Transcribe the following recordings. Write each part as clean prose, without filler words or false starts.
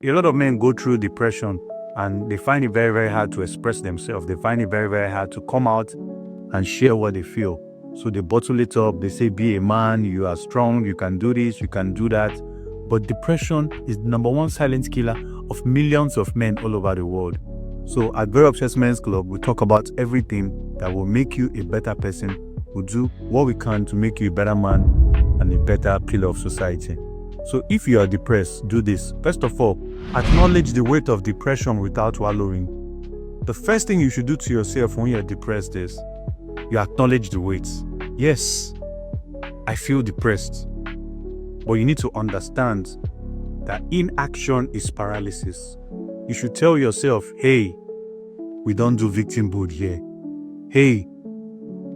A lot of men go through depression and they find it very, very hard to express themselves. They find it very, very hard to come out and share what they feel. So they bottle it up. They say, be a man, you are strong, you can do this, you can do that. But depression is the number one silent killer of millions of men all over the world. So at Very Obsessed Men's Club, we talk about everything that will make you a better person. We'll do what we can to make you a better man and a better pillar of society. So if you are depressed, do this. First of all, acknowledge the weight of depression without wallowing. The first thing you should do to yourself when you're depressed is you acknowledge the weight. Yes, I feel depressed. But you need to understand that inaction is paralysis. You should tell yourself, hey, we don't do victimhood here. Hey,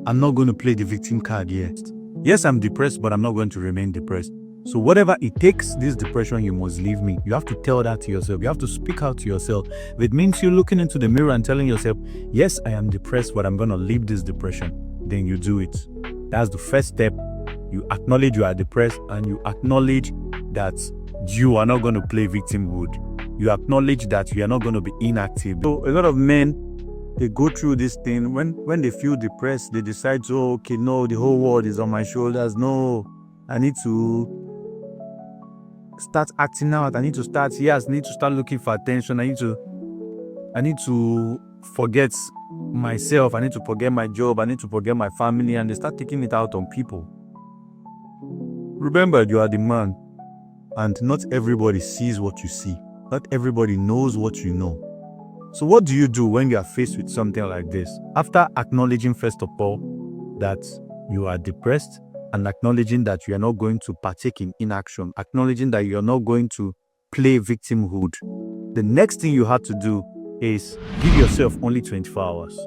I'm not going to play the victim card yet. Yes, I'm depressed, but I'm not going to remain depressed. So whatever it takes, this depression, you must leave me. You have to tell that to yourself. You have to speak out to yourself. If it means you looking into the mirror and telling yourself, yes, I am depressed, but I'm going to leave this depression, then you do it. That's the first step. You acknowledge you are depressed and you acknowledge that you are not going to play victimhood. You acknowledge that you are not going to be inactive. So a lot of men, they go through this thing. When they feel depressed, they decide, oh, okay, no, the whole world is on my shoulders. No, I need to start acting out. I need to start looking for attention. I need to forget myself. I need to forget my job. I need to forget my family. And they start taking it out on people. Remember, you are the man. And not everybody sees what you see. Not everybody knows what you know. So what do you do when you are faced with something like this? After acknowledging, first of all, that you are depressed, and acknowledging that you are not going to partake in inaction, acknowledging that you are not going to play victimhood, the next thing you have to do is give yourself only 24 hours.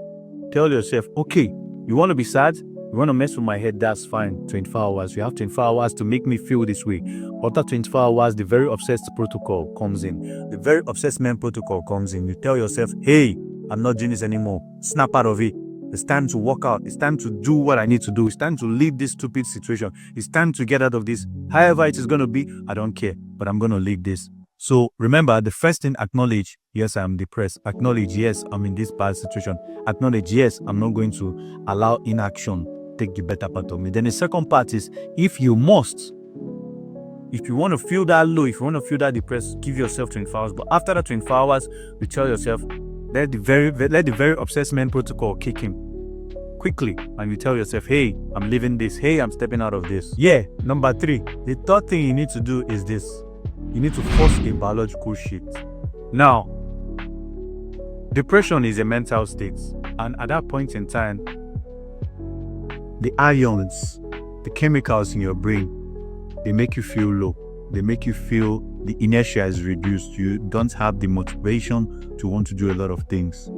Tell yourself, okay, you want to be sad? You want to mess with my head? That's fine. 24 hours. You have 24 hours to make me feel this way. After 24 hours, the Very Obsessed protocol comes in. The Very Obsessed Men protocol comes in. You tell yourself, hey, I'm not doing this anymore. Snap out of it. It's time to walk out. It's time to do what I need to do. It's time to leave this stupid situation. It's time to get out of this. However it is going to be, I don't care, but I'm going to leave this. So remember, the first thing, acknowledge, yes, I'm depressed. Acknowledge, yes, I'm in this bad situation. Acknowledge, yes, I'm not going to allow inaction take the better part of me. Then the second part is, if you want to feel that low, if you want to feel that depressed, give yourself 24 hours. But after that 24 hours, you tell yourself, let the very obsessed men protocol kick in quickly, and you tell yourself, hey, I'm leaving this. Hey, I'm stepping out of this. Yeah. Number 3, the third thing you need to do is this. You need to force a biological shift. Now, depression is a mental state, and at that point in time, the ions, the chemicals in your brain, they make you feel low. They make you feel the inertia is reduced. You don't have the motivation to want to do a lot of things.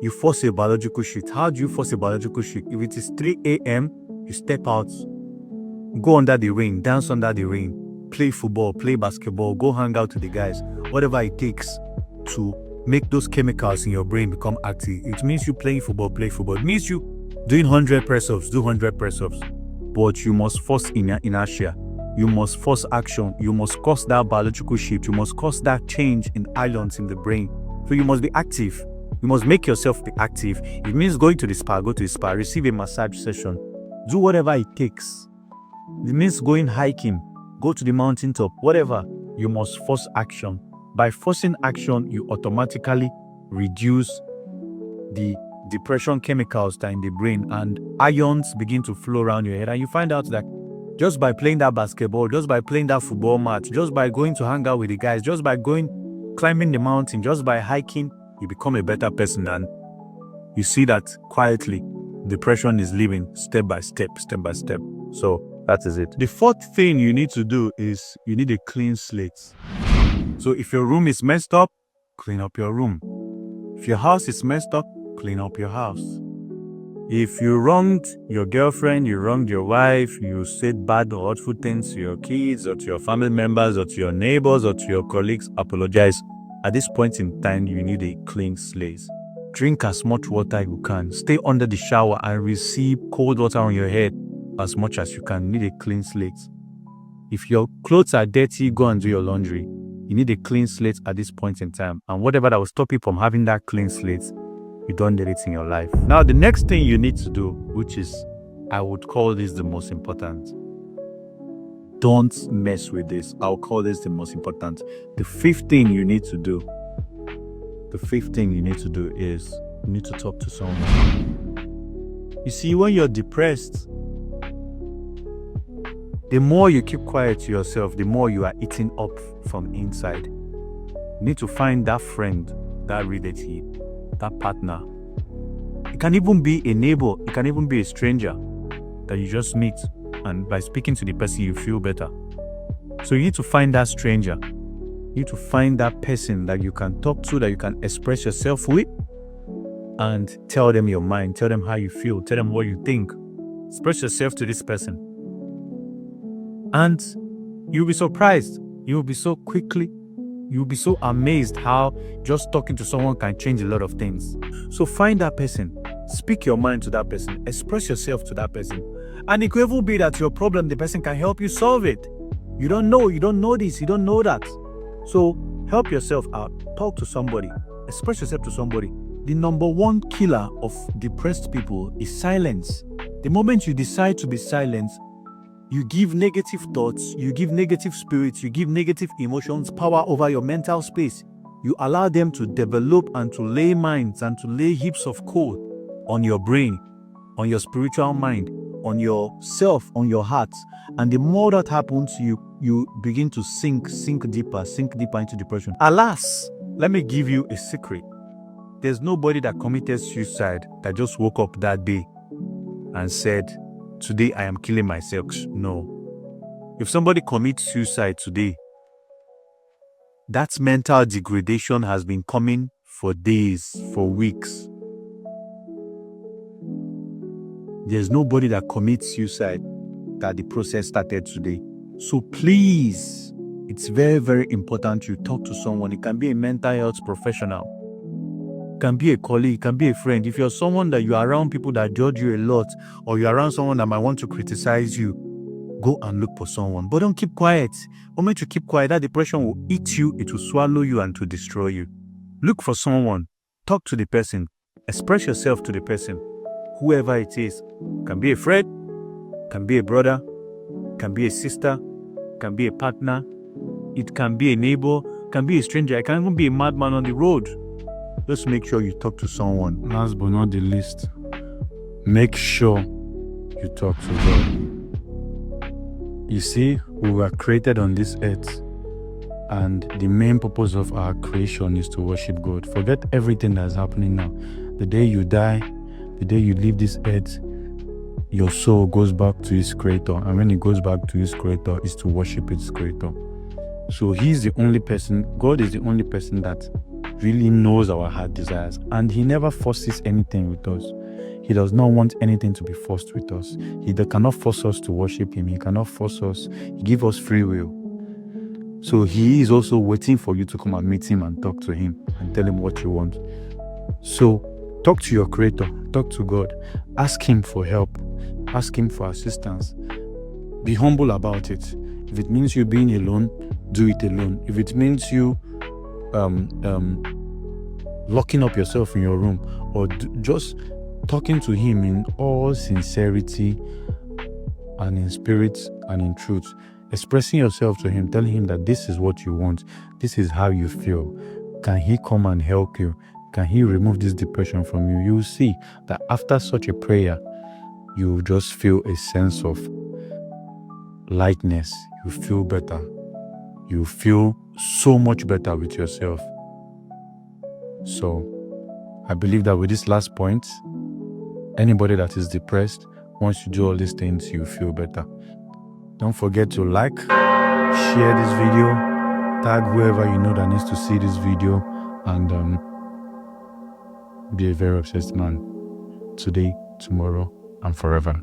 You force a biological shift. How do you force a biological shift? If it is 3 a.m., you step out, go under the ring, dance under the ring, play football, play basketball, go hang out with the guys, whatever it takes to make those chemicals in your brain become active. It means you playing football, play football. It means you doing 100 press-ups, do 100 press-ups. But you must force inertia. You must force action. You must cause that biological shift. You must cause that change in ions in the brain. So you must be active. You must make yourself be active. It means going to the spa, go to the spa, receive a massage session. Do whatever it takes. It means going hiking, go to the mountaintop, whatever. You must force action. By forcing action, you automatically reduce the depression chemicals that are in the brain, and ions begin to flow around your head. And you find out that just by playing that basketball, just by playing that football match, just by going to hang out with the guys, just by climbing the mountain, just by hiking, you become a better person. And you see that quietly, depression is leaving step by step, step by step. So that is it. The fourth thing you need to do is you need a clean slate. So if your room is messed up, clean up your room. If your house is messed up, clean up your house. If you wronged your girlfriend, you wronged your wife, you said bad or hurtful things to your kids or to your family members or to your neighbors or to your colleagues, apologize. At this point in time, you need a clean slate. Drink as much water you can. Stay under the shower and receive cold water on your head as much as you can. You need a clean slate. If your clothes are dirty, go and do your laundry. You need a clean slate at this point in time. And whatever that will stop you from having that clean slate, you don't need it in your life. Now, the next thing you need to do, which is, I would call this the most important. Don't mess with this. I'll call this the most important. The fifth thing you need to do. The fifth thing you need to do is you need to talk to someone. You see, when you're depressed, the more you keep quiet to yourself, the more you are eating up from inside. You need to find that friend, that relative, that partner. It can even be a neighbor. It can even be a stranger that you just meet. And by speaking to the person, you feel better. So you need to find that stranger. You need to find that person that you can talk to, that you can express yourself with, and tell them your mind, tell them how you feel, tell them what you think. Express yourself to this person. And you'll be surprised. You'll be so amazed how just talking to someone can change a lot of things. So find that person, speak your mind to that person, express yourself to that person. And it could even be that your problem, the person can help you solve it. You don't know this, you don't know that. So help yourself out, talk to somebody, express yourself to somebody. The number one killer of depressed people is silence. The moment you decide to be silent, you give negative thoughts, you give negative spirits, you give negative emotions power over your mental space. You allow them to develop and to lay minds and to lay heaps of code on your brain, on your spiritual mind, on yourself, on your heart. And the more that happens, you begin to sink deeper into depression. Alas, let me give you a secret. There's nobody that committed suicide that just woke up that day and said, today I am killing myself. No. If somebody commits suicide today, that mental degradation has been coming for days, for weeks. There's nobody that commits suicide that the process started today. So please, it's very, very important you talk to someone. It can be a mental health professional. It can be a colleague, it can be a friend. If you're someone that you are around people that judge you a lot, or you're around someone that might want to criticize you, go and look for someone. But don't keep quiet. The moment you keep quiet, that depression will eat you, it will swallow you and to destroy you. Look for someone. Talk to the person. Express yourself to the person. Whoever it is. Can be a friend, can be a brother, can be a sister, can be a partner, it can be a neighbor, can be a stranger, it can even be a madman on the road. Just make sure you talk to someone. Last but not the least, make sure you talk to God. You see, we were created on this earth, and the main purpose of our creation is to worship God. Forget everything that's happening now. The day you die, the day you leave this earth, your soul goes back to its creator. And when it goes back to its creator, it's to worship its creator. So he's the only person, God is the only person that really knows our heart desires. And he never forces anything with us. He does not want anything to be forced with us. He cannot force us to worship him. He cannot force us. He gives us free will. So he is also waiting for you to come and meet him and talk to him and tell him what you want. So talk to your creator, talk to God, ask him for help, ask him for assistance. Be humble about it. If it means you being alone, do it alone. If it means you locking up yourself in your room, or just talking to him in all sincerity and in spirit and in truth, expressing yourself to him, telling him that this is what you want, this is how you feel. Can he come and help you? Can he remove this depression from you? You will see that after such a prayer, you just feel a sense of lightness. You feel better. You feel so much better with yourself. So I believe that with this last point, anybody that is depressed, once you do all these things, you feel better. Don't forget to like, share this video, tag whoever you know that needs to see this video, and be a very obsessed man today, tomorrow, and forever.